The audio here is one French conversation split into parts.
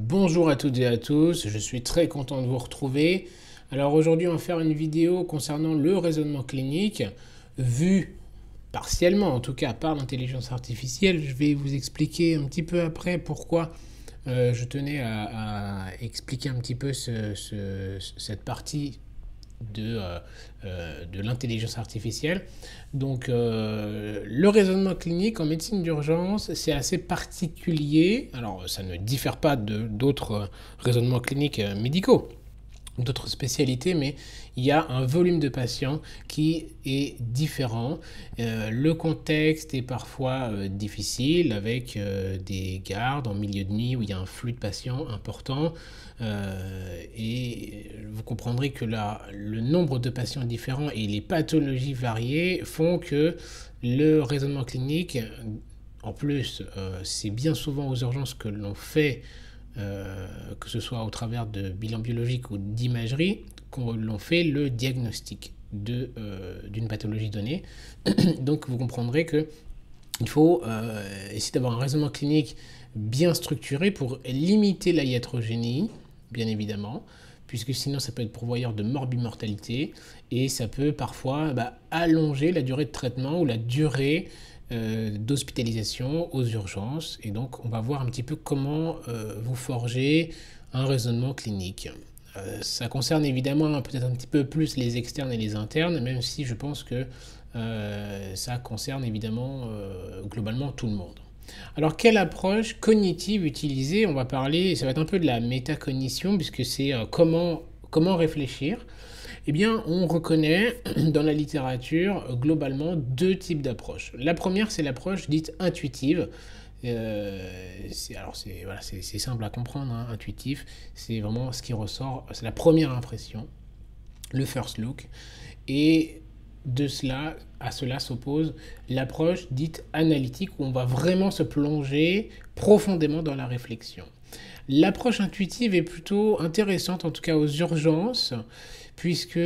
Bonjour à toutes et à tous, je suis très content de vous retrouver. Alors aujourd'hui on va faire une vidéo concernant le raisonnement clinique, vu partiellement en tout cas par l'intelligence artificielle. Je vais vous expliquer un petit peu après pourquoi je tenais à expliquer un petit peu cette partie de l'intelligence artificielle. Donc le raisonnement clinique en médecine d'urgence, c'est assez particulier. Alors ça ne diffère pas d'autres raisonnements cliniques médicaux, d'autres spécialités, mais il y a un volume de patients qui est différent. Le contexte est parfois difficile avec des gardes en milieu de nuit où il y a un flux de patients important. Et vous comprendrez que le nombre de patients différents et les pathologies variées font que le raisonnement clinique, en plus, c'est bien souvent aux urgences que l'on fait que ce soit au travers de bilans biologiques ou d'imagerie, qu'on l'on fait le diagnostic d'une pathologie donnée. Donc vous comprendrez qu'il faut essayer d'avoir un raisonnement clinique bien structuré pour limiter la iatrogénie, bien évidemment, puisque sinon ça peut être pourvoyeur de morbimortalité et ça peut parfois allonger la durée de traitement ou la durée d'hospitalisation aux urgences. Et donc on va voir un petit peu comment vous forger un raisonnement clinique. Ça concerne évidemment peut-être un petit peu plus les externes et les internes, même si je pense que ça concerne évidemment globalement tout le monde. Alors quelle approche cognitive utiliser? On va parler, ça va être un peu de la métacognition, puisque c'est comment réfléchir. Eh bien, on reconnaît dans la littérature globalement deux types d'approches. La première, c'est l'approche dite intuitive. C'est simple à comprendre, hein, intuitif, c'est vraiment ce qui ressort, c'est la première impression, le first look. Et à cela s'oppose l'approche dite analytique où on va vraiment se plonger profondément dans la réflexion. L'approche intuitive est plutôt intéressante, en tout cas aux urgences, puisque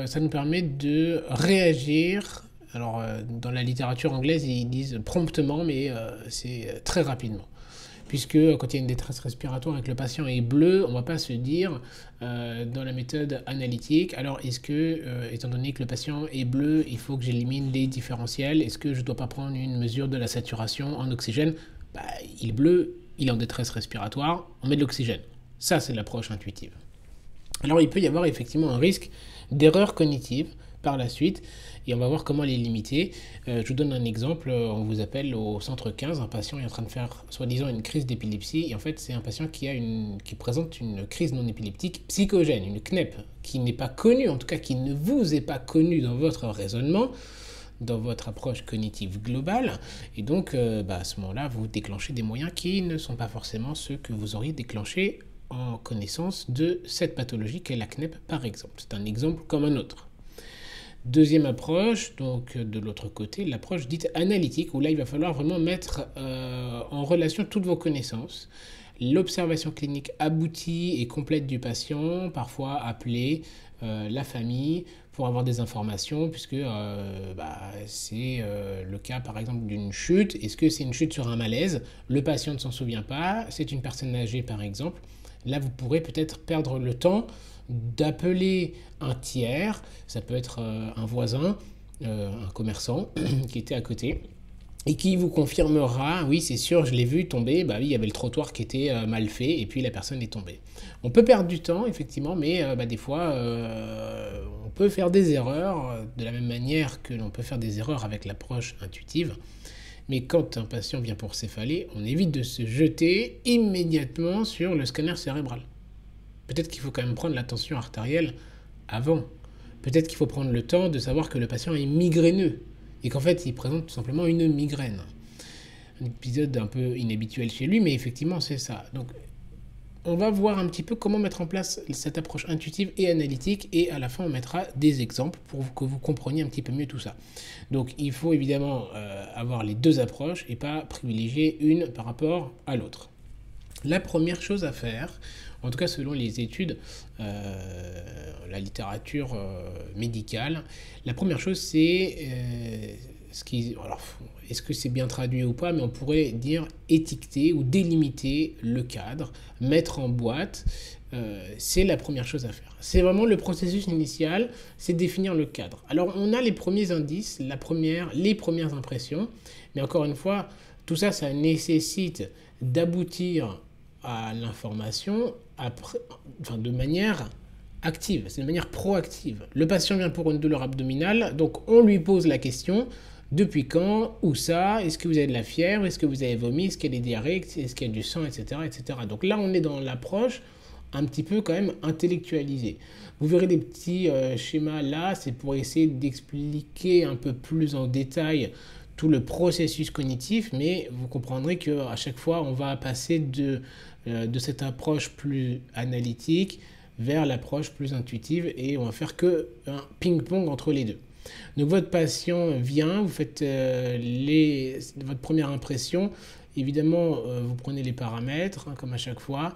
ça nous permet de réagir. Alors, dans la littérature anglaise, ils disent promptement, mais c'est très rapidement. Puisque quand il y a une détresse respiratoire et que le patient est bleu, on ne va pas se dire dans la méthode analytique, alors est-ce que, étant donné que le patient est bleu, il faut que j'élimine les différentiels, est-ce que je ne dois pas prendre une mesure de la saturation en oxygène? Il est bleu, il est en détresse respiratoire, on met de l'oxygène. Ça, c'est l'approche intuitive. Alors il peut y avoir effectivement un risque d'erreur cognitive par la suite, et on va voir comment les limiter. Je vous donne un exemple, on vous appelle au centre 15, un patient est en train de faire soi-disant une crise d'épilepsie, et en fait c'est un patient qui présente une crise non épileptique psychogène, une CNEP, qui n'est pas connue, en tout cas qui ne vous est pas connue dans votre raisonnement, dans votre approche cognitive globale, et donc à ce moment-là, vous déclenchez des moyens qui ne sont pas forcément ceux que vous auriez déclenchés en connaissance de cette pathologie qu'est la CNEP par exemple. C'est un exemple comme un autre. Deuxième approche, donc de l'autre côté, l'approche dite analytique, où là il va falloir vraiment mettre en relation toutes vos connaissances. L'observation clinique aboutie et complète du patient, parfois appelée la famille, pour avoir des informations, puisque c'est le cas par exemple d'une chute. Est-ce que c'est une chute sur un malaise? Le patient ne s'en souvient pas, c'est une personne âgée par exemple. Là, vous pourrez peut-être perdre le temps d'appeler un tiers, ça peut être un voisin, un commerçant qui était à côté, et qui vous confirmera, oui c'est sûr, je l'ai vu tomber, oui, il y avait le trottoir qui était mal fait, et puis la personne est tombée. On peut perdre du temps, effectivement, mais des fois, on peut faire des erreurs, de la même manière que l'on peut faire des erreurs avec l'approche intuitive. Mais quand un patient vient pour céphaler, on évite de se jeter immédiatement sur le scanner cérébral. Peut-être qu'il faut quand même prendre la tension artérielle avant. Peut-être qu'il faut prendre le temps de savoir que le patient est migraineux et qu'en fait, il présente tout simplement une migraine. Un épisode un peu inhabituel chez lui, mais effectivement, c'est ça. Donc, on va voir un petit peu comment mettre en place cette approche intuitive et analytique, et à la fin on mettra des exemples pour que vous compreniez un petit peu mieux tout ça. Donc il faut évidemment avoir les deux approches et pas privilégier une par rapport à l'autre. La première chose à faire, en tout cas selon les études, la littérature médicale, la première chose c'est alors, est-ce que c'est bien traduit ou pas, mais on pourrait dire étiqueter ou délimiter le cadre, mettre en boîte, c'est la première chose à faire. C'est vraiment le processus initial, c'est définir le cadre. Alors on a les premiers indices, les premières impressions, mais encore une fois, tout ça, ça nécessite d'aboutir à l'information de manière active, c'est de manière proactive. Le patient vient pour une douleur abdominale, donc on lui pose la question: depuis quand, où ça, est-ce que vous avez de la fièvre, est-ce que vous avez vomi, est-ce qu'il y a des diarrhées, est-ce qu'il y a du sang, etc., etc. Donc là, on est dans l'approche un petit peu quand même intellectualisée. Vous verrez des petits schémas là, c'est pour essayer d'expliquer un peu plus en détail tout le processus cognitif, mais vous comprendrez qu'à chaque fois, on va passer de cette approche plus analytique vers l'approche plus intuitive et on va faire que un ping-pong entre les deux. Donc votre patient vient, vous faites votre première impression, évidemment vous prenez les paramètres comme à chaque fois.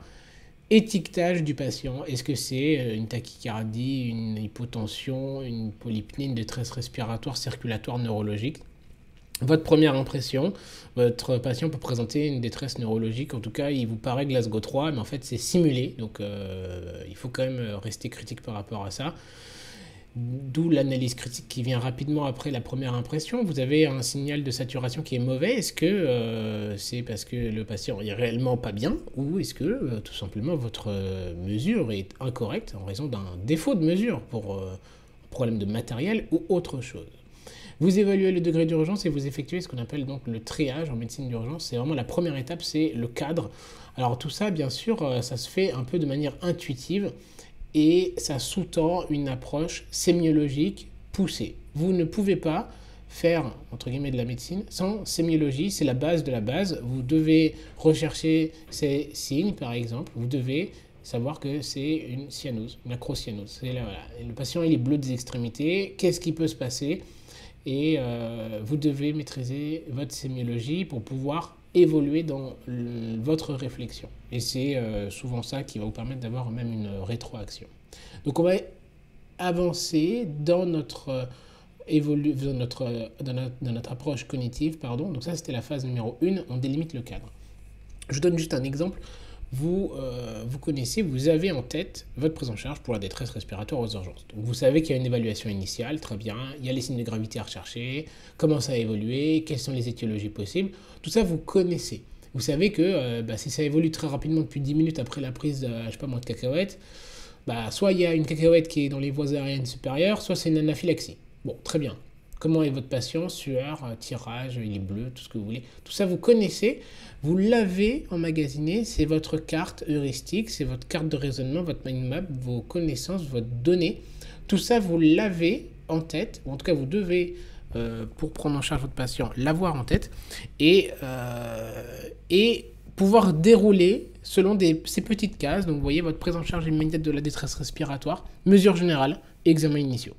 Étiquetage du patient, est-ce que c'est une tachycardie, une hypotension, une polypnée, une détresse respiratoire, circulatoire, neurologique? Votre première impression, votre patient peut présenter une détresse neurologique, en tout cas il vous paraît Glasgow 3, mais en fait c'est simulé, donc il faut quand même rester critique par rapport à ça. D'où l'analyse critique qui vient rapidement après la première impression. Vous avez un signal de saturation qui est mauvais, est-ce que c'est parce que le patient est réellement pas bien, ou est-ce que tout simplement votre mesure est incorrecte en raison d'un défaut de mesure pour un problème de matériel ou autre chose? Vous évaluez le degré d'urgence et vous effectuez ce qu'on appelle donc le triage en médecine d'urgence. C'est vraiment la première étape, c'est le cadre. Alors tout ça, bien sûr, ça se fait un peu de manière intuitive et ça sous-tend une approche sémiologique poussée. Vous ne pouvez pas faire, entre guillemets, de la médecine sans sémiologie, c'est la base de la base. Vous devez rechercher ces signes, par exemple. Vous devez savoir que c'est une cyanose, une acrocyanose. Voilà. Le patient, il est bleu des extrémités. Qu'est-ce qui peut se passer? Et vous devez maîtriser votre sémiologie pour pouvoir évoluer dans votre réflexion. Et c'est souvent ça qui va vous permettre d'avoir même une rétroaction. Donc on va avancer dans notre approche cognitive. Donc ça, c'était la phase numéro 1, on délimite le cadre. Je donne juste un exemple. Vous connaissez, vous avez en tête votre prise en charge pour la détresse respiratoire aux urgences. Donc vous savez qu'il y a une évaluation initiale, très bien, il y a les signes de gravité à rechercher, comment ça a évolué, quelles sont les étiologies possibles, tout ça vous connaissez. Vous savez que si ça évolue très rapidement depuis 10 minutes après la prise de cacahuètes, soit il y a une cacahuète qui est dans les voies aériennes supérieures, soit c'est une anaphylaxie. Bon, très bien. Comment est votre patient? Sueur, tirage, il est bleu, tout ce que vous voulez. Tout ça, vous connaissez, vous l'avez emmagasiné, c'est votre carte heuristique, c'est votre carte de raisonnement, votre mind map, vos connaissances, votre donnée. Tout ça, vous l'avez en tête, ou en tout cas, vous devez, pour prendre en charge votre patient, l'avoir en tête et pouvoir dérouler selon ces petites cases. Donc, vous voyez, votre prise en charge immédiate de la détresse respiratoire, mesures générales, examens initiaux.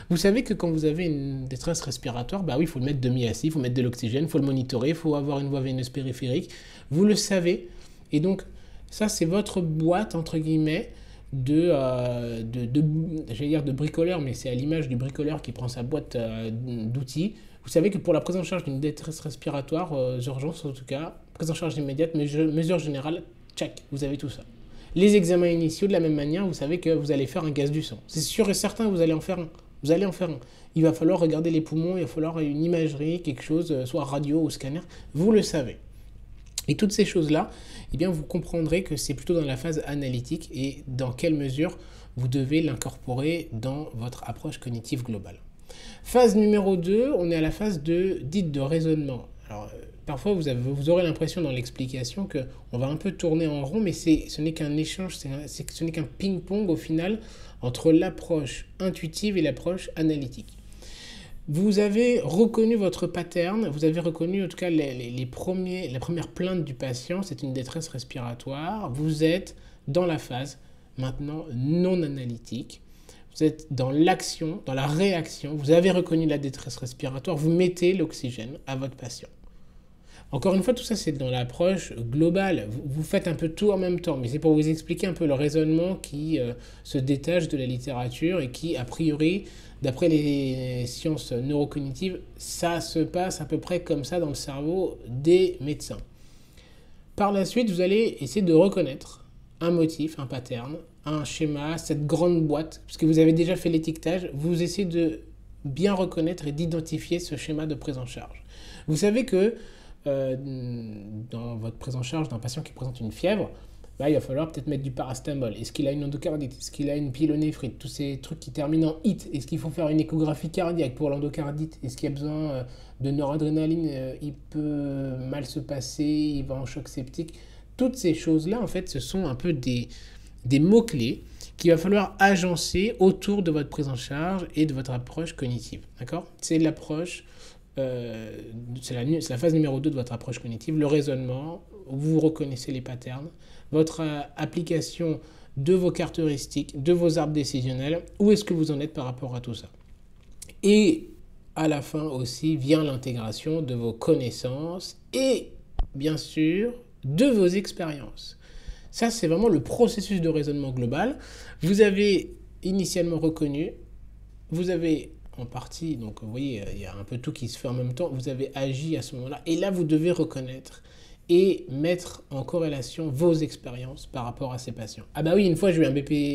Vous savez que quand vous avez une détresse respiratoire, il faut le mettre demi-assis, il faut mettre de l'oxygène, il faut le monitorer, il faut avoir une voie veineuse périphérique. Vous le savez. Et donc, ça, c'est votre boîte, entre guillemets, j'allais dire de bricoleur, mais c'est à l'image du bricoleur qui prend sa boîte d'outils. Vous savez que pour la prise en charge d'une détresse respiratoire, urgence en tout cas, prise en charge immédiate, mesure générale, check, vous avez tout ça. Les examens initiaux, de la même manière, vous savez que vous allez faire un gaz du sang. C'est sûr et certain que vous allez en faire un. Vous allez en faire un. Il va falloir regarder les poumons, il va falloir une imagerie, quelque chose, soit radio ou scanner. Vous le savez. Et toutes ces choses-là, vous comprendrez que c'est plutôt dans la phase analytique et dans quelle mesure vous devez l'incorporer dans votre approche cognitive globale. Phase numéro 2, on est à la phase dite de raisonnement. Alors, parfois, vous aurez l'impression dans l'explication qu'on va un peu tourner en rond, mais ce n'est qu'un échange, ce n'est qu'un ping-pong au final entre l'approche intuitive et l'approche analytique. Vous avez reconnu votre pattern, vous avez reconnu en tout cas la première plainte du patient, c'est une détresse respiratoire. Vous êtes dans la phase maintenant non analytique. Vous êtes dans l'action, dans la réaction. Vous avez reconnu la détresse respiratoire, vous mettez l'oxygène à votre patient. Encore une fois, tout ça, c'est dans l'approche globale. Vous faites un peu tout en même temps, mais c'est pour vous expliquer un peu le raisonnement qui se détache de la littérature et qui, a priori, d'après les sciences neurocognitives, ça se passe à peu près comme ça dans le cerveau des médecins. Par la suite, vous allez essayer de reconnaître un motif, un pattern, un schéma, cette grande boîte, puisque vous avez déjà fait l'étiquetage, vous essayez de bien reconnaître et d'identifier ce schéma de prise en charge. Vous savez que dans votre prise en charge d'un patient qui présente une fièvre, bah, il va falloir peut-être mettre du paracétamol. Est-ce qu'il a une endocardite? Est-ce qu'il a une pyélonéphrite? Tous ces trucs qui terminent en IT. Est-ce qu'il faut faire une échographie cardiaque pour l'endocardite? Est-ce qu'il y a besoin de noradrénaline? Il peut mal se passer, il va en choc septique. Toutes ces choses-là, en fait, ce sont un peu des mots-clés qu'il va falloir agencer autour de votre prise en charge et de votre approche cognitive. D'accord? C'est l'approche, c'est la phase numéro 2 de votre approche cognitive, le raisonnement. Vous reconnaissez les patterns, votre application de vos cartes heuristiques, de vos arbres décisionnels, où est-ce que vous en êtes par rapport à tout ça. Et à la fin aussi vient l'intégration de vos connaissances et bien sûr de vos expériences. Ça, c'est vraiment le processus de raisonnement global. Vous avez initialement reconnu, vous avez en partie, donc vous voyez, il y a un peu tout qui se fait en même temps, vous avez agi à ce moment-là, et là, vous devez reconnaître et mettre en corrélation vos expériences par rapport à ces patients. Ah bah oui, une fois, j'ai eu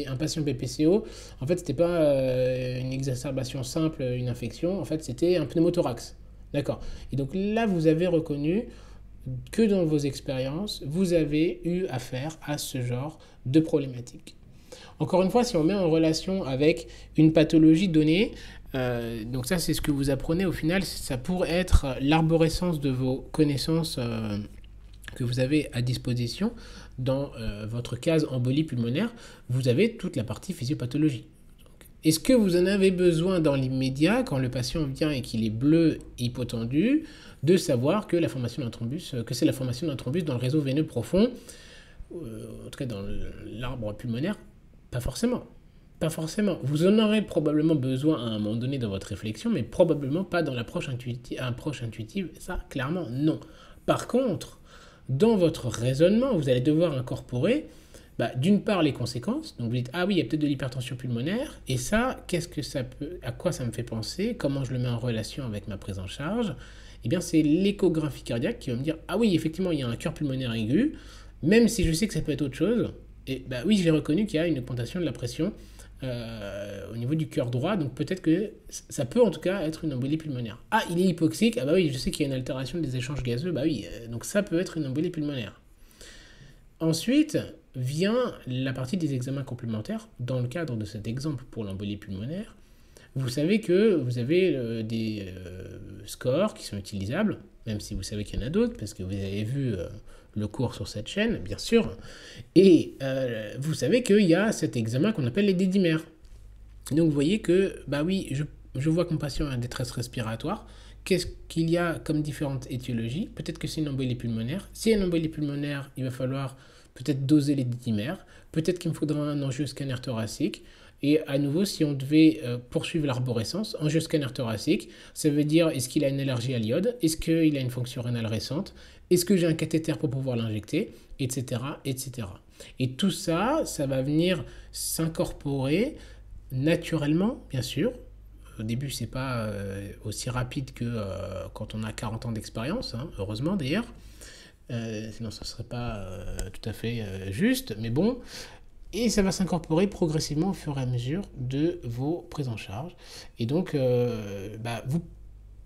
un patient BPCO, en fait, c'était pas une exacerbation simple, une infection, en fait, c'était un pneumothorax. D'accord. Et donc là, vous avez reconnu que dans vos expériences, vous avez eu affaire à ce genre de problématique. Encore une fois, si on met en relation avec une pathologie donnée, donc ça c'est ce que vous apprenez au final, ça pourrait être l'arborescence de vos connaissances que vous avez à disposition. Dans votre case embolie pulmonaire, vous avez toute la partie physiopathologie. Est-ce que vous en avez besoin dans l'immédiat, quand le patient vient et qu'il est bleu hypotendu, de savoir que c'est la formation d'un thrombus dans le réseau veineux profond, en tout cas dans l'arbre pulmonaire? Pas forcément. Pas forcément. Vous en aurez probablement besoin à un moment donné dans votre réflexion, mais probablement pas dans l'approche intuitive. Ça, clairement, non. Par contre, dans votre raisonnement, vous allez devoir incorporer d'une part les conséquences. Donc vous dites, ah oui, il y a peut-être de l'hypertension pulmonaire, et ça, à quoi ça me fait penser, comment je le mets en relation avec ma prise en charge? Eh bien, c'est l'échographie cardiaque qui va me dire, ah oui, effectivement, il y a un cœur pulmonaire aigu, même si je sais que ça peut être autre chose. Et oui, j'ai reconnu qu'il y a une augmentation de la pression au niveau du cœur droit, donc peut-être que ça peut en tout cas être une embolie pulmonaire. Ah, il est hypoxique, ah bah oui, je sais qu'il y a une altération des échanges gazeux, bah oui, donc ça peut être une embolie pulmonaire. Ensuite vient la partie des examens complémentaires. Dans le cadre de cet exemple pour l'embolie pulmonaire, vous savez que vous avez des scores qui sont utilisables, même si vous savez qu'il y en a d'autres, parce que vous avez vu le cours sur cette chaîne, bien sûr. Et vous savez qu'il y a cet examen qu'on appelle les dédimères. Donc vous voyez que, oui, je vois que mon patient a une détresse respiratoire. Qu'est-ce qu'il y a comme différentes étiologies? Peut-être que c'est une embolie pulmonaire. Si il y a une embolie pulmonaire, il va falloir peut-être doser les dédimères. Peut-être qu'il me faudra un angioscanner thoracique. Et à nouveau, si on devait poursuivre l'arborescence, angioscanner thoracique, ça veut dire est-ce qu'il a une allergie à l'iode? Est-ce qu'il a une fonction rénale récente? Est-ce que j'ai un cathéter pour pouvoir l'injecter? Etc., etc. Et tout ça, ça va venir s'incorporer naturellement, bien sûr. Au début, c'est pas aussi rapide que quand on a 40 ans d'expérience, hein, heureusement d'ailleurs. Sinon, ça ne serait pas tout à fait juste, mais bon. Et ça va s'incorporer progressivement au fur et à mesure de vos prises en charge. Et donc, vous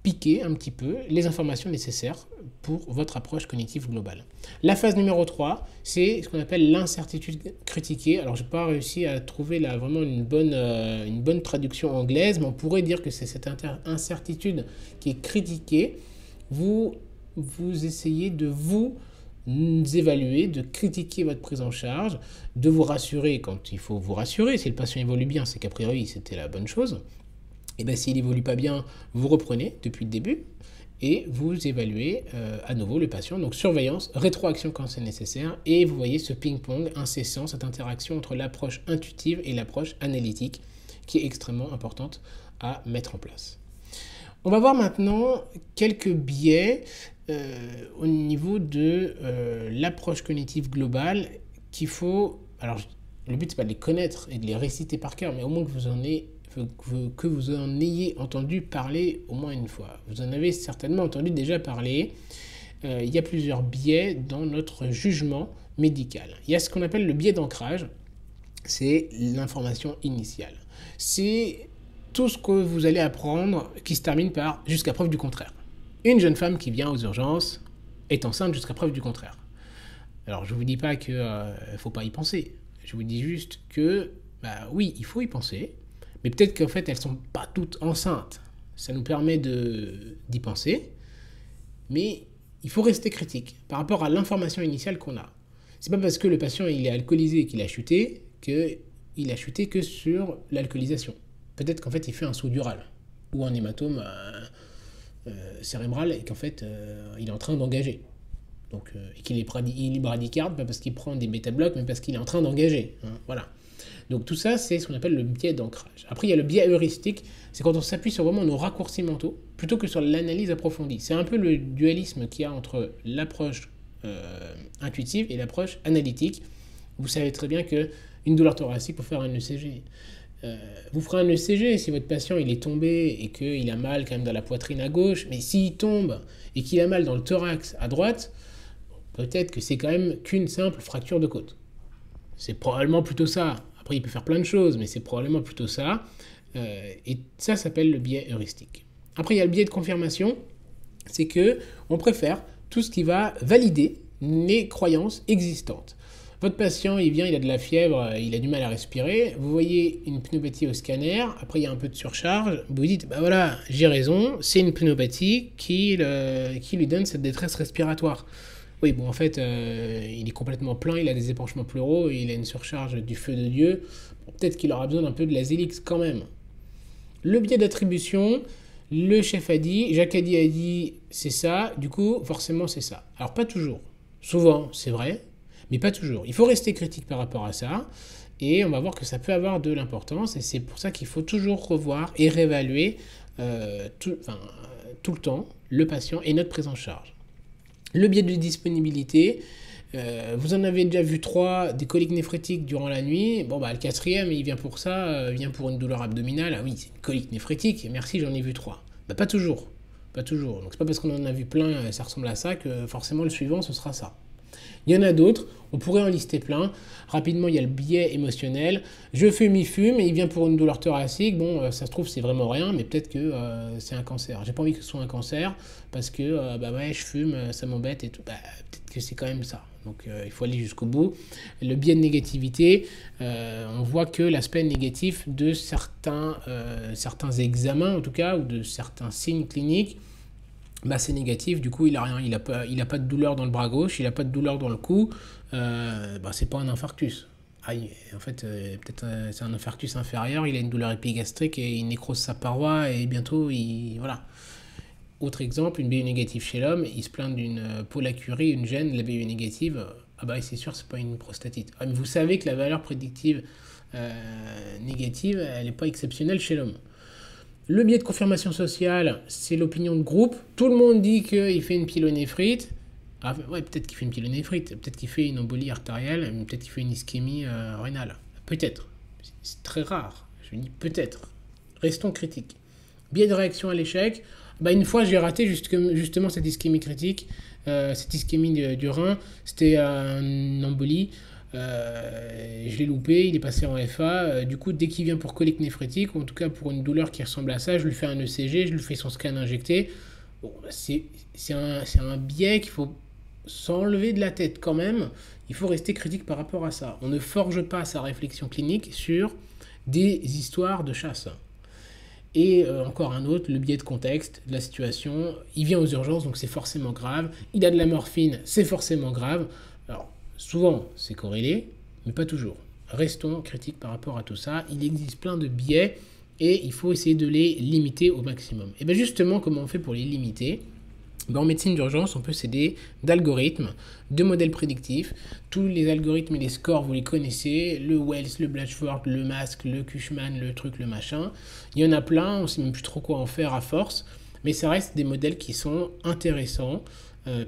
piquez un petit peu les informations nécessaires pour votre approche cognitive globale. La phase numéro 3, c'est ce qu'on appelle l'incertitude critiquée. Alors, je n'ai pas réussi à trouver là vraiment une bonne traduction anglaise, mais on pourrait dire que c'est cette incertitude qui est critiquée. Vous essayez de vous évaluer, de critiquer votre prise en charge, de vous rassurer quand il faut vous rassurer. Si le patient évolue bien, c'est qu'a priori c'était la bonne chose. Et s'il évolue pas bien, vous reprenez depuis le début et vous évaluez à nouveau le patient. Donc surveillance, rétroaction quand c'est nécessaire, et vous voyez ce ping-pong incessant, cette interaction entre l'approche intuitive et l'approche analytique qui est extrêmement importante à mettre en place. On va voir maintenant quelques biais au niveau de l'approche cognitive globale qu'il faut... Alors, le but, c'est pas de les connaître et de les réciter par cœur, mais au moins que vous en ayez entendu parler au moins une fois. Vous en avez certainement entendu déjà parler. Il y a plusieurs biais dans notre jugement médical. Il y a ce qu'on appelle le biais d'ancrage, c'est l'information initiale. C'est tout ce que vous allez apprendre qui se termine par jusqu'à preuve du contraire. Une jeune femme qui vient aux urgences est enceinte jusqu'à preuve du contraire. Alors je ne vous dis pas qu'il ne faut pas y penser. Je vous dis juste que, oui, il faut y penser, mais peut-être qu'en fait elles ne sont pas toutes enceintes. Ça nous permet d'y penser, mais il faut rester critique par rapport à l'information initiale qu'on a. C'est pas parce que le patient il est alcoolisé qu'il a chuté qu'il a chuté que sur l'alcoolisation. Peut-être qu'en fait il fait un saut dural ou un hématome cérébral et qu'en fait il est en train d'engager. Donc, et qu'il est bradycarde, pas parce qu'il prend des bêta-blocs, mais parce qu'il est en train d'engager. Hein, voilà. Donc tout ça, c'est ce qu'on appelle le biais d'ancrage. Après, il y a le biais heuristique, c'est quand on s'appuie sur vraiment nos raccourcis mentaux, plutôt que sur l'analyse approfondie. C'est un peu le dualisme qu'il y a entre l'approche intuitive et l'approche analytique. Vous savez très bien qu'une douleur thoracique pour faire un ECG. Vous ferez un ECG si votre patient il est tombé et qu'il a mal quand même dans la poitrine à gauche, mais s'il tombe et qu'il a mal dans le thorax à droite, peut-être que c'est quand même qu'une simple fracture de côte. C'est probablement plutôt ça. Après, il peut faire plein de choses, mais c'est probablement plutôt ça. Et ça s'appelle le biais heuristique. Après, il y a le biais de confirmation. C'est qu'on préfère tout ce qui va valider les croyances existantes. Votre patient, il vient, il a de la fièvre, il a du mal à respirer. Vous voyez une pneumopathie au scanner. Après, il y a un peu de surcharge. Vous vous dites, voilà, j'ai raison, c'est une pneumopathie qui lui donne cette détresse respiratoire. Oui, bon, en fait, il est complètement plein, il a des épanchements pleuraux, il a une surcharge du feu de Dieu. Bon, peut-être qu'il aura besoin d'un peu de la Zélix quand même. Le biais d'attribution, le chef a dit, Jacques a dit, c'est ça, du coup, forcément, c'est ça. Alors, pas toujours. Souvent, c'est vrai, mais pas toujours. Il faut rester critique par rapport à ça, et on va voir que ça peut avoir de l'importance, et c'est pour ça qu'il faut toujours revoir et réévaluer tout le temps le patient et notre prise en charge. Le biais de disponibilité, vous en avez déjà vu 3 des coliques néphrétiques durant la nuit. Bon, le 4e, il vient pour ça, vient pour une douleur abdominale. Ah oui, c'est une colique néphrétique, merci, j'en ai vu 3. Pas toujours. Pas toujours. Donc, c'est pas parce qu'on en a vu plein, ça ressemble à ça, que forcément le suivant, ce sera ça. Il y en a d'autres, on pourrait en lister plein. Rapidement, il y a le biais émotionnel. Je fume, il fume, et il vient pour une douleur thoracique. Bon, ça se trouve, c'est vraiment rien, mais peut-être que c'est un cancer. J'ai pas envie que ce soit un cancer, parce que, je fume, ça m'embête et tout. Peut-être que c'est quand même ça. Donc, il faut aller jusqu'au bout. Le biais de négativité, on voit que l'aspect négatif de certains examens, en tout cas, ou de certains signes cliniques, c'est négatif, du coup il a rien, il a pas de douleur dans le bras gauche, il a pas de douleur dans le cou, c'est pas un infarctus. En fait, peut-être c'est un infarctus inférieur, il a une douleur épigastrique et il nécrose sa paroi et bientôt voilà. Autre exemple, une BU négative chez l'homme, il se plaint d'une pollacurie, une gêne, la BU négative, c'est sûr c'est pas une prostatite. Mais vous savez que la valeur prédictive négative, elle n'est pas exceptionnelle chez l'homme. Le biais de confirmation sociale, c'est l'opinion de groupe. Tout le monde dit qu'il fait une pyélonéphrite. Peut-être qu'il fait une pyélonéphrite, peut-être qu'il fait une embolie artérielle, peut-être qu'il fait une ischémie rénale. Peut-être. C'est très rare. Je dis peut-être. Restons critiques. Biais de réaction à l'échec. Une fois, j'ai raté justement cette ischémie critique, cette ischémie du rein. C'était une embolie. Je l'ai loupé, il est passé en FA. Du coup, dès qu'il vient pour colique néphrétique, ou en tout cas pour une douleur qui ressemble à ça, je lui fais un ECG, je lui fais son scan injecté. C'est un biais qu'il faut s'enlever de la tête quand même. Il faut rester critique par rapport à ça. On ne forge pas sa réflexion clinique sur des histoires de chasse. Et encore un autre, le biais de contexte, de la situation. Il vient aux urgences, donc c'est forcément grave. Il a de la morphine, c'est forcément grave. Alors, souvent, c'est corrélé, mais pas toujours. Restons critiques par rapport à tout ça. Il existe plein de biais et il faut essayer de les limiter au maximum. Et bien justement, comment on fait pour les limiter ? En médecine d'urgence, on peut s'aider d'algorithmes, de modèles prédictifs. Tous les algorithmes et les scores, vous les connaissez. Le Wells, le Blatchford, le MASC, le Cushman, le truc, le machin. Il y en a plein, on ne sait même plus trop quoi en faire à force. Mais ça reste des modèles qui sont intéressants,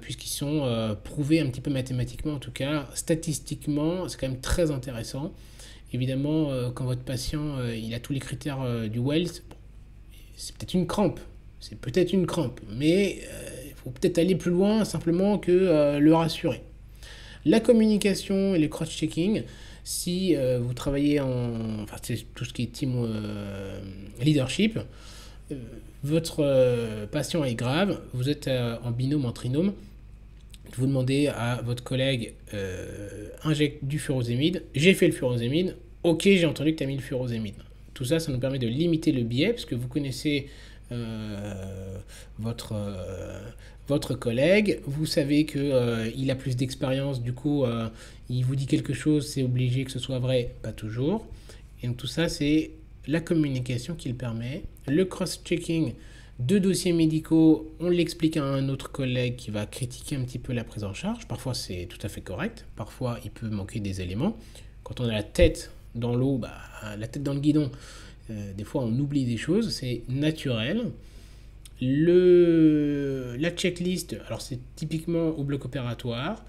puisqu'ils sont prouvés un petit peu mathématiquement, en tout cas statistiquement, c'est quand même très intéressant. Évidemment, quand votre patient il a tous les critères du Wells, bon, c'est peut-être une crampe, mais il faut peut-être aller plus loin simplement que le rassurer. La communication et le cross-checking, si vous travaillez enfin c'est tout ce qui est team leadership, euh, votre patient est grave, vous êtes en binôme, en trinôme, vous demandez à votre collègue injecte du furosémide, j'ai fait le furosémide, ok j'ai entendu que tu as mis le furosémide. Tout ça, ça nous permet de limiter le biais, parce que vous connaissez votre, votre collègue, vous savez qu'il a plus d'expérience, du coup il vous dit quelque chose, c'est obligé que ce soit vrai, pas toujours. Et donc tout ça, c'est la communication qui le permet. Le cross-checking de dossiers médicaux, on l'explique à un autre collègue qui va critiquer un petit peu la prise en charge. Parfois c'est tout à fait correct, parfois il peut manquer des éléments. Quand on a la tête dans l'eau, la tête dans le guidon, des fois on oublie des choses, c'est naturel. La checklist, alors c'est typiquement au bloc opératoire.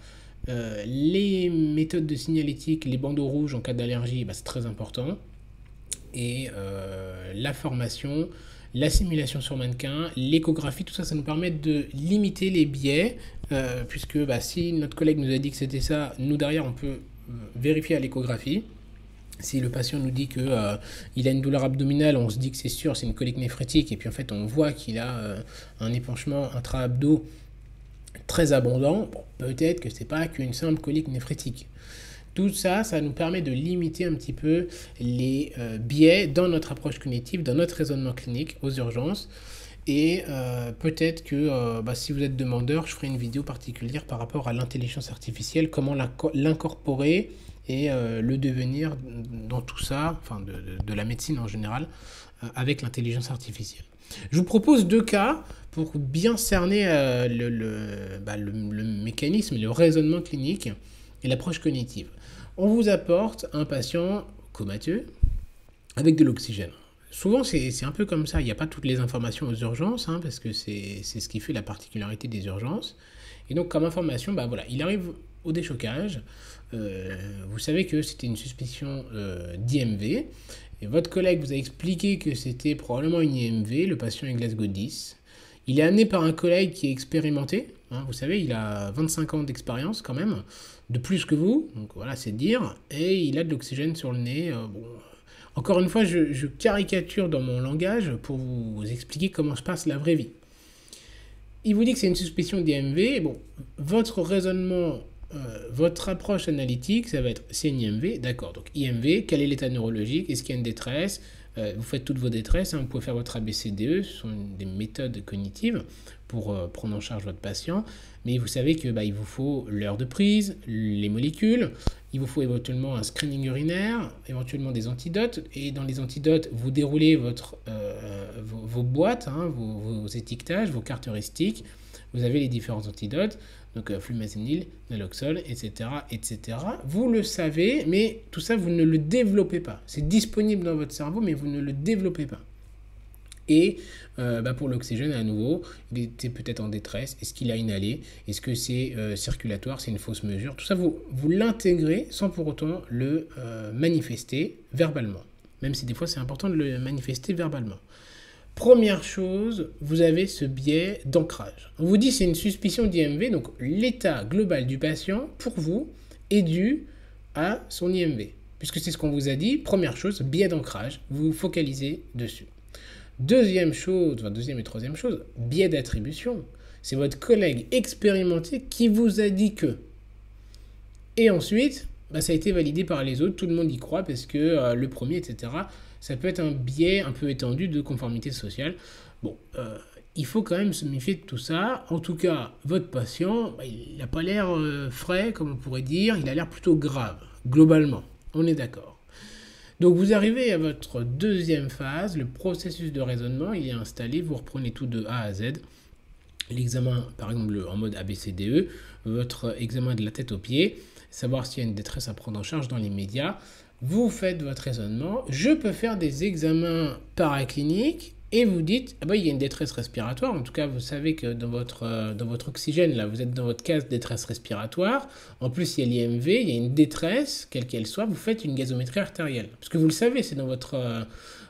Les méthodes de signalétique, les bandeaux rouges en cas d'allergie, c'est très important. Et la formation, la simulation sur mannequin, l'échographie, tout ça, ça nous permet de limiter les biais, puisque si notre collègue nous a dit que c'était ça, nous derrière on peut vérifier à l'échographie. Si le patient nous dit qu'il a une douleur abdominale, on se dit que c'est sûr, c'est une colique néphrétique, et puis en fait on voit qu'il a un épanchement intra-abdo très abondant, bon, peut-être que c'est pas qu'une simple colique néphrétique. Tout ça, ça nous permet de limiter un petit peu les biais dans notre approche cognitive, dans notre raisonnement clinique aux urgences. Et peut-être que si vous êtes demandeur, je ferai une vidéo particulière par rapport à l'intelligence artificielle, comment l'incorporer et le devenir dans tout ça, enfin de la médecine en général, avec l'intelligence artificielle. Je vous propose 2 cas pour bien cerner le mécanisme, le raisonnement clinique et l'approche cognitive. On vous apporte un patient comateux avec de l'oxygène. Souvent, c'est un peu comme ça. Il n'y a pas toutes les informations aux urgences, parce que c'est ce qui fait la particularité des urgences. Et donc, comme information, il arrive au déchocage. Vous savez que c'était une suspicion d'IMV. Et votre collègue vous a expliqué que c'était probablement une IMV. Le patient est Glasgow 10. Il est amené par un collègue qui est expérimenté. Vous savez, il a 25 ans d'expérience quand même, de plus que vous. Donc voilà, c'est dire. Et il a de l'oxygène sur le nez. Encore une fois, je caricature dans mon langage pour vous expliquer comment se passe la vraie vie. Il vous dit que c'est une suspicion d'IMV. Bon, votre raisonnement, votre approche analytique, ça va être c'est une IMV, d'accord. Donc IMV, quel est l'état neurologique? Est-ce qu'il y a une détresse? Vous faites toutes vos détresses, vous pouvez faire votre ABCDE, ce sont des méthodes cognitives pour prendre en charge votre patient, mais vous savez que il vous faut l'heure de prise, les molécules, il vous faut éventuellement un screening urinaire, éventuellement des antidotes, et dans les antidotes, vous déroulez vos boîtes, vos étiquetages, vos cartes heuristiques, vous avez les différents antidotes, donc flumazenil, naloxone, etc., etc. Vous le savez, mais tout ça, vous ne le développez pas. C'est disponible dans votre cerveau, mais vous ne le développez pas. Et pour l'oxygène, à nouveau, il était peut-être en détresse. Est-ce qu'il a inhalé? Est-ce que c'est circulatoire? C'est une fausse mesure? Tout ça, vous l'intégrez sans pour autant le manifester verbalement. Même si des fois, c'est important de le manifester verbalement. Première chose, vous avez ce biais d'ancrage. On vous dit c'est une suspicion d'IMV, donc l'état global du patient, pour vous, est dû à son IMV. Puisque c'est ce qu'on vous a dit, première chose, biais d'ancrage, vous vous focalisez dessus. Deuxième et troisième chose, biais d'attribution. C'est votre collègue expérimenté qui vous a dit que. Et ensuite, ça a été validé par les autres, tout le monde y croit parce que le premier, etc., ça peut être un biais un peu étendu de conformité sociale. Bon, il faut quand même se méfier de tout ça. En tout cas, votre patient, il n'a pas l'air frais, comme on pourrait dire, il a l'air plutôt grave, globalement, on est d'accord. Donc vous arrivez à votre deuxième phase, le processus de raisonnement, il est installé, vous reprenez tout de A à Z. L'examen, par exemple, en mode ABCDE, votre examen de la tête aux pieds, savoir s'il y a une détresse à prendre en charge dans les médias. Vous faites votre raisonnement. Je peux faire des examens paracliniques Et vous dites, ah bah, il y a une détresse respiratoire. En tout cas, vous savez que dans votre oxygène, là, vous êtes dans votre case détresse respiratoire. En plus, il y a l'IMV, il y a une détresse, quelle qu'elle soit. Vous faites une gazométrie artérielle. Parce que vous le savez, c'est dans votre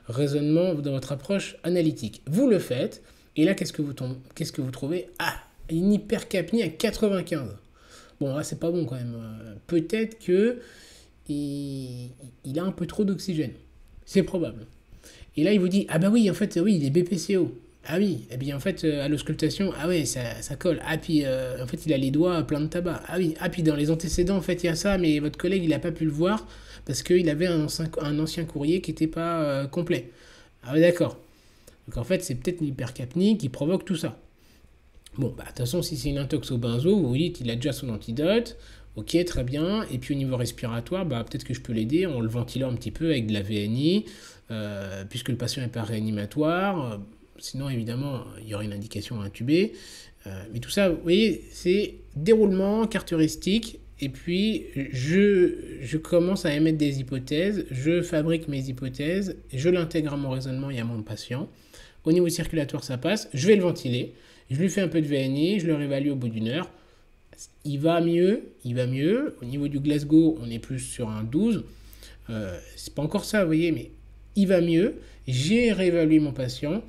raisonnement, dans votre approche analytique. Vous le faites. Et là, qu'est-ce que vous trouvez? Ah, une hypercapnie à 95. Bon, là, c'est pas bon quand même. Peut-être que il a un peu trop d'oxygène. C'est probable. Et là, il vous dit, ah bah oui, en fait, oui, il est BPCO. Ah oui, et bien en fait, à l'auscultation, ah ouais, ça colle. Ah puis, en fait, il a les doigts pleins de tabac. Ah oui, ah puis dans les antécédents, en fait, il y a ça, mais votre collègue, il n'a pas pu le voir parce qu'il avait un ancien courrier qui n'était pas complet. Ah ouais, d'accord. Donc en fait, c'est peut-être l'hypercapnie qui provoque tout ça. Bon, bah, de toute façon, si c'est une intox au benzo, vous vous dites, il a déjà son antidote. Ok, très bien. Et puis au niveau respiratoire, bah, peut-être que je peux l'aider en le ventilant un petit peu avec de la VNI, puisque le patient n'est pas réanimatoire. Sinon, évidemment, il y aurait une indication à intuber. Mais tout ça, vous voyez, c'est déroulement caractéristique. Et puis, je commence à émettre des hypothèses, je fabrique mes hypothèses, je l'intègre à mon raisonnement et à mon patient. Au niveau circulatoire, ça passe. Je vais le ventiler. Je lui fais un peu de VNI, je le réévalue au bout d'une heure. Il va mieux, il va mieux. Au niveau du Glasgow, on est plus sur un 12. C'est pas encore ça, vous voyez, mais il va mieux. J'ai réévalué mon patient,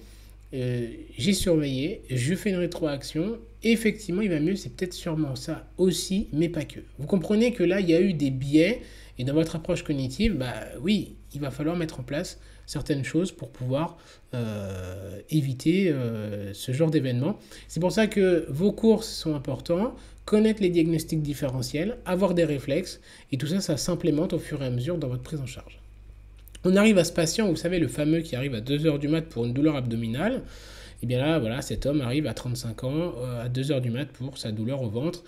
j'ai surveillé, je fais une rétroaction. Effectivement, il va mieux, c'est peut-être sûrement ça aussi, mais pas que. Vous comprenez que là, il y a eu des biais, et dans votre approche cognitive, bah oui, il va falloir mettre en place certaines choses pour pouvoir éviter ce genre d'événement. C'est pour ça que vos courses sont importants, connaître les diagnostics différentiels, avoir des réflexes, et tout ça, ça s'implémente au fur et à mesure dans votre prise en charge. On arrive à ce patient, vous savez, le fameux qui arrive à 2h du mat pour une douleur abdominale. Et bien là, voilà, cet homme arrive à 35 ans, à 2h du mat pour sa douleur au ventre.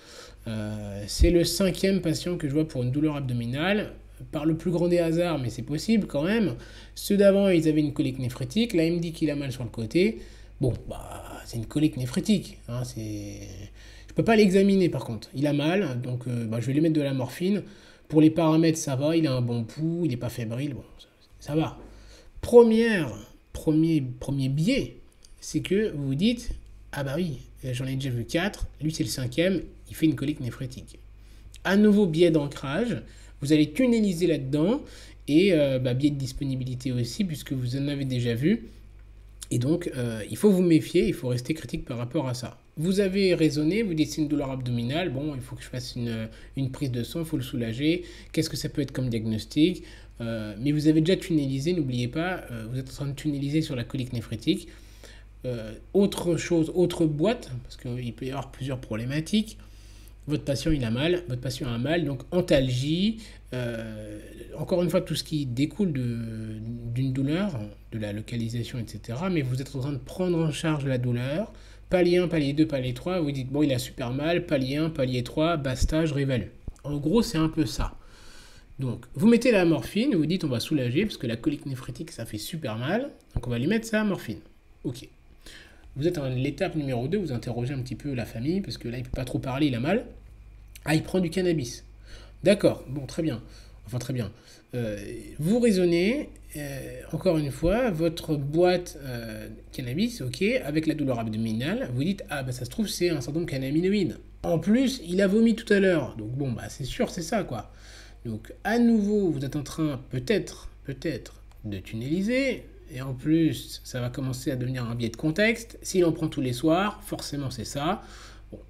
C'est le 5e patient que je vois pour une douleur abdominale. Par le plus grand des hasards, mais c'est possible quand même. Ceux d'avant, ils avaient une colique néphrétique. Là, il me dit qu'il a mal sur le côté. Bon, bah, c'est une colique néphrétique. Hein, je peux pas l'examiner par contre. Il a mal, donc bah, je vais lui mettre de la morphine. Pour les paramètres, ça va. Il a un bon pouls, il n'est pas fébrile. Bon, ça va. Premier biais, c'est que vous vous dites, ah bah oui, j'en ai déjà vu 4. Lui, c'est le 5e. Il fait une colique néphrétique. À nouveau, biais d'ancrage. Vous allez tunneliser là-dedans et biais de disponibilité aussi puisque vous en avez déjà vu. Et donc, il faut vous méfier, il faut rester critique par rapport à ça. Vous avez raisonné, vous dites c'est une douleur abdominale, bon, il faut que je fasse une prise de sang, il faut le soulager. Qu'est-ce que ça peut être comme diagnostic? Mais vous avez déjà tunnelisé, n'oubliez pas, vous êtes en train de tunneliser sur la colique néphrétique. Autre chose, autre boîte, parce qu'il peut y avoir plusieurs problématiques. Votre patient il a mal, votre patient a mal, donc antalgie, encore une fois tout ce qui découle d'une douleur, de la localisation, etc. Mais vous êtes en train de prendre en charge la douleur, palier 1, palier 2, palier 3, vous dites bon il a super mal, palier 1, palier 3, basta, je réévalue. En gros c'est un peu ça. Donc vous mettez la morphine, vous dites on va soulager, parce que la colique néphrétique ça fait super mal, donc on va lui mettre sa morphine. Ok. Vous êtes à l'étape numéro 2, vous interrogez un petit peu la famille, parce que là, il ne peut pas trop parler, il a mal. Ah, il prend du cannabis. D'accord, bon, très bien. Enfin, très bien. Vous raisonnez, encore une fois, votre boîte cannabis, ok, avec la douleur abdominale, vous dites, ah, bah ça se trouve, c'est un syndrome cannabinoïde. En plus, il a vomi tout à l'heure. Donc, bon, bah c'est sûr, c'est ça, quoi. Donc, à nouveau, vous êtes en train, peut-être, de tunneliser. Et en plus, ça va commencer à devenir un biais de contexte. S'il en prend tous les soirs, forcément c'est ça. Bon,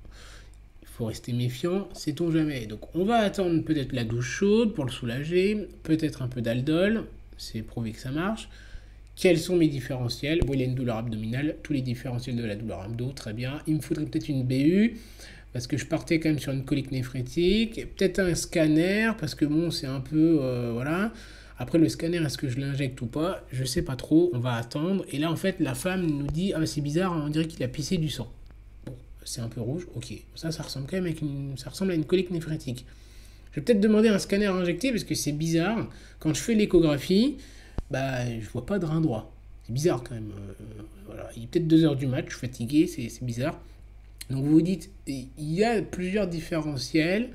il faut rester méfiant, sait-on jamais. Donc on va attendre peut-être la douche chaude pour le soulager, peut-être un peu d'aldol, c'est prouvé que ça marche. Quels sont mes différentiels? Bon, il a une douleur abdominale, tous les différentiels de la douleur abdo, très bien. Il me faudrait peut-être une BU, parce que je partais quand même sur une colique néphrétique. Peut-être un scanner, parce que bon, c'est un peu, voilà. Après, le scanner, est-ce que je l'injecte ou pas? Je sais pas trop, on va attendre. Et là, en fait, la femme nous dit, ah, c'est bizarre, on dirait qu'il a pissé du sang. Bon, c'est un peu rouge, ok. Ça ressemble quand même ça ressemble à une colique néphrétique. Je vais peut-être demander un scanner injecté, parce que c'est bizarre. Quand je fais l'échographie, bah, je vois pas de rein droit. C'est bizarre quand même. Voilà. Il est peut-être 2h du mat, je suis fatigué, c'est bizarre. Donc vous vous dites, il y a plusieurs différentiels.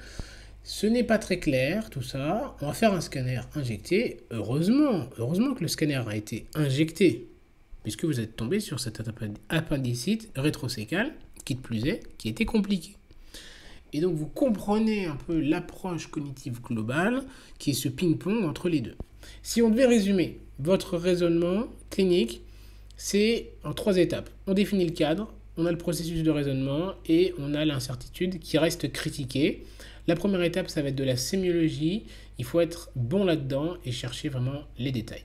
Ce n'est pas très clair, tout ça. On va faire un scanner injecté. Heureusement que le scanner a été injecté. puisque vous êtes tombé sur cet appendicite rétrocécal, qui de plus est, qui était compliqué. Et donc vous comprenez un peu l'approche cognitive globale, qui est ce ping-pong entre les deux. Si on devait résumer votre raisonnement clinique, c'est en 3 étapes. On définit le cadre, on a le processus de raisonnement et on a l'incertitude qui reste critiquée. La première étape, ça va être de la sémiologie. Il faut être bon là-dedans et chercher vraiment les détails.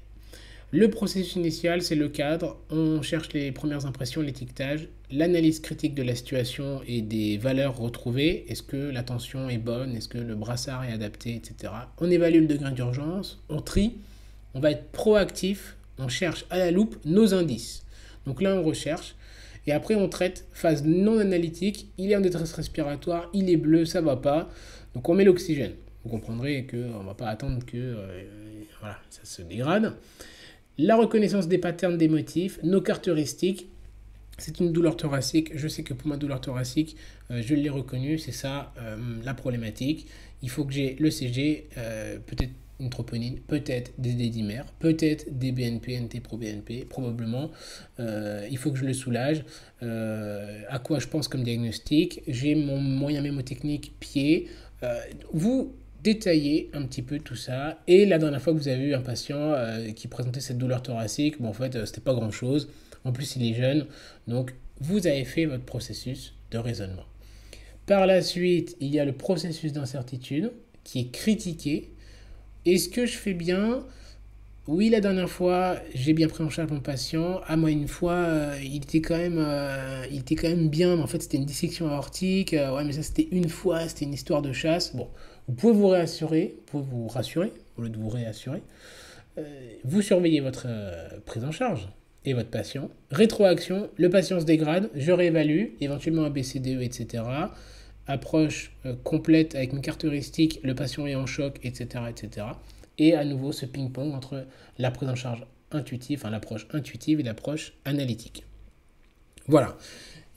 Le processus initial, c'est le cadre. On cherche les premières impressions, l'étiquetage, l'analyse critique de la situation et des valeurs retrouvées. Est-ce que l'attention est bonne? Est-ce que le brassard est adapté, etc. On évalue le degré d'urgence, on trie, on va être proactif, on cherche à la loupe nos indices. Donc là, on recherche. Et après, on traite phase non analytique. Il est en détresse respiratoire, il est bleu, ça va pas. Donc on met l'oxygène. Vous comprendrez qu'on ne va pas attendre que voilà, ça se dégrade. La reconnaissance des patterns des motifs, nos caractéristiques. C'est une douleur thoracique. Je sais que pour ma douleur thoracique, je l'ai reconnue. C'est ça la problématique. Il faut que j'ai le CG, peut-être une troponine, peut-être des dédimères, peut-être des BNP, NT-proBNP, probablement. Il faut que je le soulage. À quoi je pense comme diagnostic? J'ai mon moyen mémotechnique pied. Vous détaillez un petit peu tout ça. Et la dernière fois que vous avez eu un patient qui présentait cette douleur thoracique, bon, en fait, c'était pas grand-chose. En plus, il est jeune. Donc, vous avez fait votre processus de raisonnement. Par la suite, il y a le processus d'incertitude qui est critiqué. Est-ce que je fais bien? Oui, la dernière fois, j'ai bien pris en charge mon patient. Ah, moi, une fois, il était quand même bien. Mais en fait, c'était une dissection aortique. Ouais, mais ça, c'était une fois. C'était une histoire de chasse. Bon, vous pouvez vous rassurer au lieu de vous réassurer. Vous surveillez votre prise en charge et votre patient. Rétroaction, le patient se dégrade. Je réévalue, éventuellement un BCDE, etc. Approche complète avec une caractéristique, le patient est en choc, etc., etc. Et à nouveau ce ping-pong entre la prise en charge intuitive, enfin l'approche intuitive et l'approche analytique. Voilà.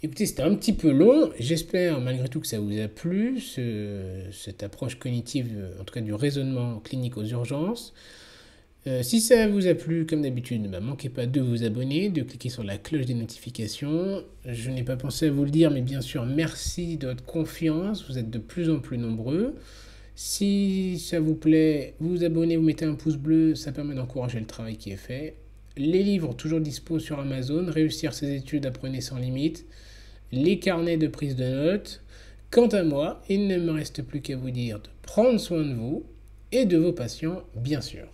Écoutez, c'était un petit peu long. J'espère malgré tout que ça vous a plu, cette approche cognitive, en tout cas du raisonnement clinique aux urgences. Si ça vous a plu, comme d'habitude, ne manquez pas de vous abonner, de cliquer sur la cloche des notifications. Je n'ai pas pensé à vous le dire, mais bien sûr, merci de votre confiance. Vous êtes de plus en plus nombreux. Si ça vous plaît, vous vous abonnez, vous mettez un pouce bleu, ça permet d'encourager le travail qui est fait. Les livres toujours dispo sur Amazon, Réussir ses études, apprenez sans limite. Les carnets de prise de notes. Quant à moi, il ne me reste plus qu'à vous dire de prendre soin de vous et de vos patients, bien sûr.